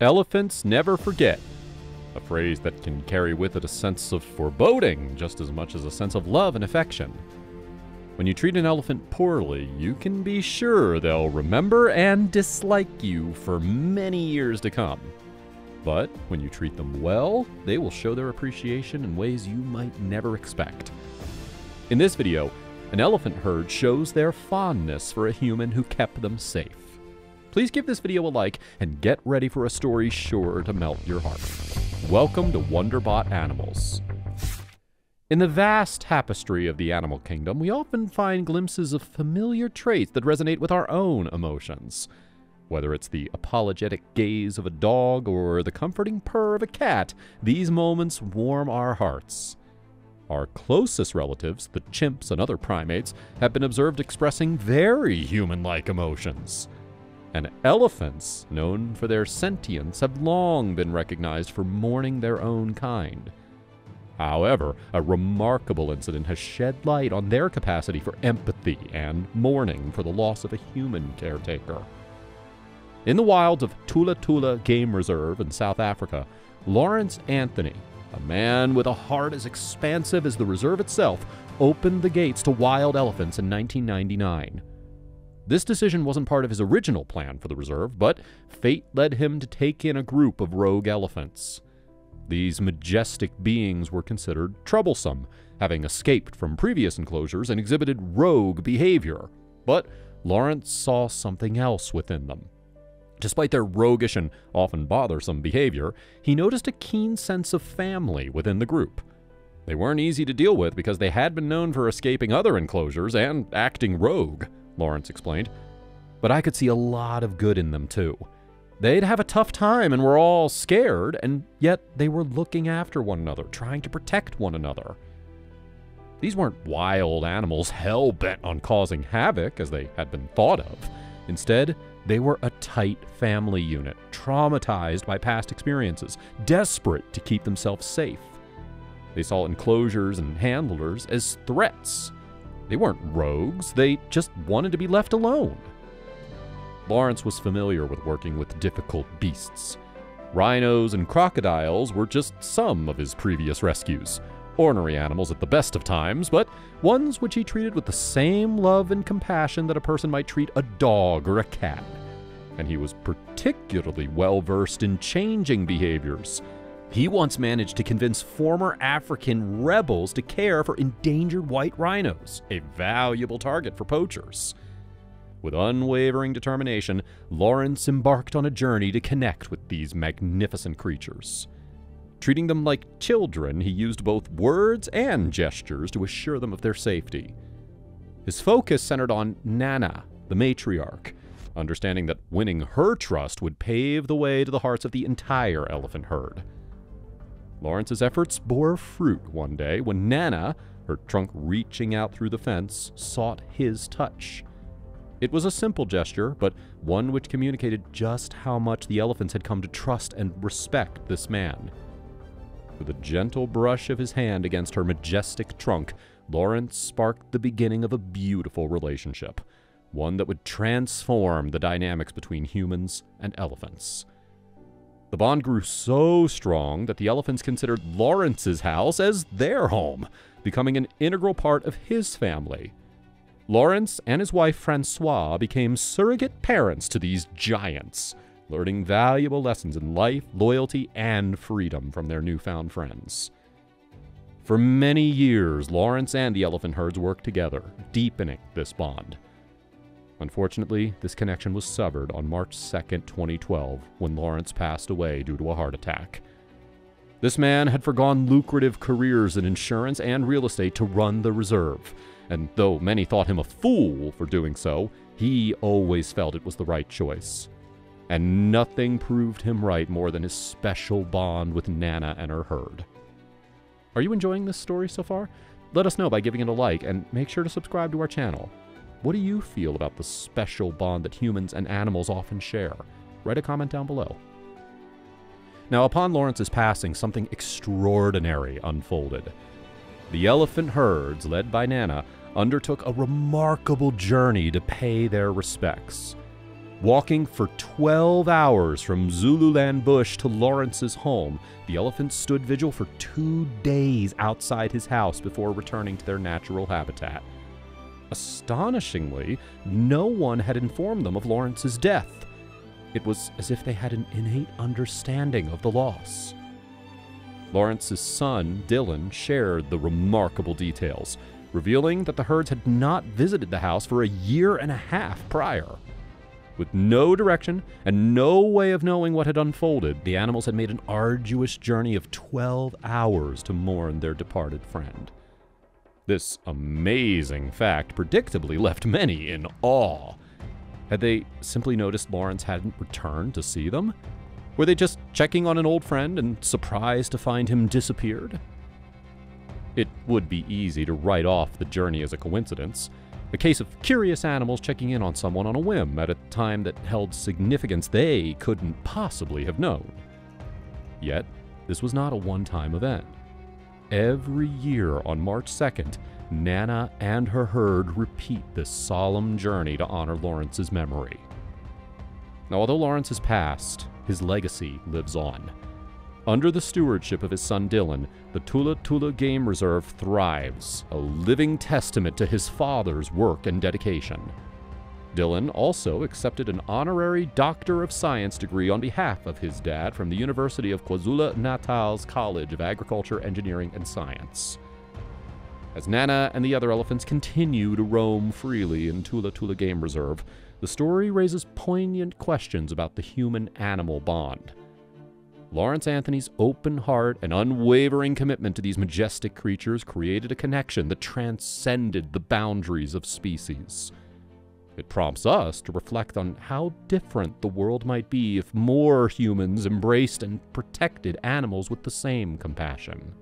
Elephants never forget, a phrase that can carry with it a sense of foreboding just as much as a sense of love and affection. When you treat an elephant poorly, you can be sure they'll remember and dislike you for many years to come. But when you treat them well, they will show their appreciation in ways you might never expect. In this video, an elephant herd shows their fondness for a human who kept them safe. Please give this video a like and get ready for a story sure to melt your heart. Welcome to Wonderbot Animals. In the vast tapestry of the animal kingdom, we often find glimpses of familiar traits that resonate with our own emotions. Whether it's the apologetic gaze of a dog or the comforting purr of a cat, these moments warm our hearts. Our closest relatives, the chimps and other primates, have been observed expressing very human-like emotions. And elephants, known for their sentience, have long been recognized for mourning their own kind. However, a remarkable incident has shed light on their capacity for empathy and mourning for the loss of a human caretaker. In the wilds of Tula Tula Game Reserve in South Africa, Lawrence Anthony, a man with a heart as expansive as the reserve itself, opened the gates to wild elephants in 1999. This decision wasn't part of his original plan for the reserve, but fate led him to take in a group of rogue elephants. These majestic beings were considered troublesome, having escaped from previous enclosures and exhibited rogue behavior. But Lawrence saw something else within them. Despite their roguish and often bothersome behavior, he noticed a keen sense of family within the group. They weren't easy to deal with because they had been known for escaping other enclosures and acting rogue, Lawrence explained. But I could see a lot of good in them too. They'd have a tough time and were all scared, and yet they were looking after one another, trying to protect one another. These weren't wild animals hell-bent on causing havoc, as they had been thought of. Instead, they were a tight family unit, traumatized by past experiences, desperate to keep themselves safe. They saw enclosures and handlers as threats. They weren't rogues, they just wanted to be left alone. Lawrence was familiar with working with difficult beasts. Rhinos and crocodiles were just some of his previous rescues. Ornery animals at the best of times, but ones which he treated with the same love and compassion that a person might treat a dog or a cat. And he was particularly well-versed in changing behaviors. He once managed to convince former African rebels to care for endangered white rhinos, a valuable target for poachers. With unwavering determination, Lawrence embarked on a journey to connect with these magnificent creatures. Treating them like children, he used both words and gestures to assure them of their safety. His focus centered on Nana, the matriarch, understanding that winning her trust would pave the way to the hearts of the entire elephant herd. Lawrence's efforts bore fruit one day when Nana, her trunk reaching out through the fence, sought his touch. It was a simple gesture, but one which communicated just how much the elephants had come to trust and respect this man. With a gentle brush of his hand against her majestic trunk, Lawrence sparked the beginning of a beautiful relationship, one that would transform the dynamics between humans and elephants. The bond grew so strong that the elephants considered Lawrence's house as their home, becoming an integral part of his family. Lawrence and his wife Francois became surrogate parents to these giants, learning valuable lessons in life, loyalty, and freedom from their newfound friends. For many years, Lawrence and the elephant herds worked together, deepening this bond. Unfortunately, this connection was severed on March 2, 2012, when Lawrence passed away due to a heart attack. This man had foregone lucrative careers in insurance and real estate to run the reserve, and though many thought him a fool for doing so, he always felt it was the right choice. And nothing proved him right more than his special bond with Nana and her herd. Are you enjoying this story so far? Let us know by giving it a like, and make sure to subscribe to our channel. What do you feel about the special bond that humans and animals often share? Write a comment down below. Now, upon Lawrence's passing, something extraordinary unfolded. The elephant herds, led by Nana, undertook a remarkable journey to pay their respects. Walking for 12 hours from Zululand Bush to Lawrence's home, the elephants stood vigil for 2 days outside his house before returning to their natural habitat. Astonishingly, no one had informed them of Lawrence's death. It was as if they had an innate understanding of the loss. Lawrence's son, Dylan, shared the remarkable details, revealing that the herds had not visited the house for a year and a half prior. With no direction and no way of knowing what had unfolded, the animals had made an arduous journey of 12 hours to mourn their departed friend. This amazing fact predictably left many in awe. Had they simply noticed Lawrence hadn't returned to see them? Were they just checking on an old friend and surprised to find him disappeared? It would be easy to write off the journey as a coincidence, a case of curious animals checking in on someone on a whim at a time that held significance they couldn't possibly have known. Yet, this was not a one-time event. Every year on March 2nd, Nana and her herd repeat this solemn journey to honor Lawrence's memory. Now, although Lawrence has passed, his legacy lives on. Under the stewardship of his son Dylan, the Tula Tula Game Reserve thrives, a living testament to his father's work and dedication. Dylan also accepted an honorary Doctor of Science degree on behalf of his dad from the University of KwaZulu-Natal's College of Agriculture, Engineering, and Science. As Nana and the other elephants continue to roam freely in Tula Tula Game Reserve, the story raises poignant questions about the human-animal bond. Lawrence Anthony's open heart and unwavering commitment to these majestic creatures created a connection that transcended the boundaries of species. It prompts us to reflect on how different the world might be if more humans embraced and protected animals with the same compassion.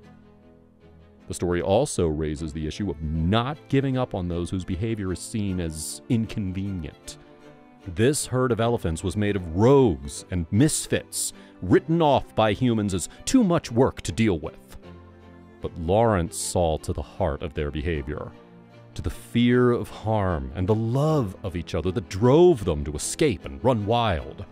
The story also raises the issue of not giving up on those whose behavior is seen as inconvenient. This herd of elephants was made of rogues and misfits, written off by humans as too much work to deal with. But Lawrence saw to the heart of their behavior, to the fear of harm and the love of each other that drove them to escape and run wild.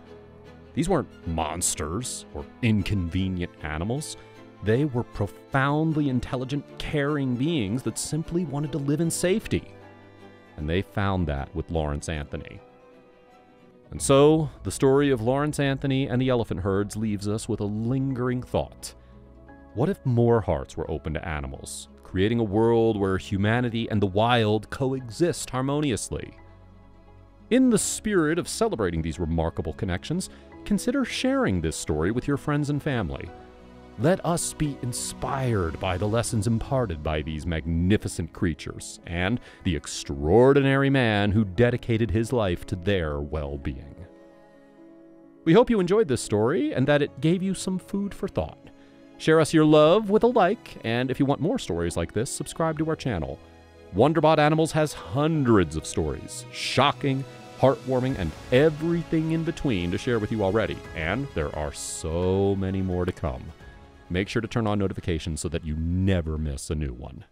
These weren't monsters or inconvenient animals. They were profoundly intelligent, caring beings that simply wanted to live in safety. And they found that with Lawrence Anthony. And so, the story of Lawrence Anthony and the elephant herds leaves us with a lingering thought. What if more hearts were open to animals, creating a world where humanity and the wild coexist harmoniously? In the spirit of celebrating these remarkable connections, consider sharing this story with your friends and family. Let us be inspired by the lessons imparted by these magnificent creatures and the extraordinary man who dedicated his life to their well-being. We hope you enjoyed this story and that it gave you some food for thought. Share us your love with a like, and if you want more stories like this, subscribe to our channel. Wonderbot Animals has hundreds of stories, shocking, heartwarming, and everything in between to share with you already, and there are so many more to come. Make sure to turn on notifications so that you never miss a new one.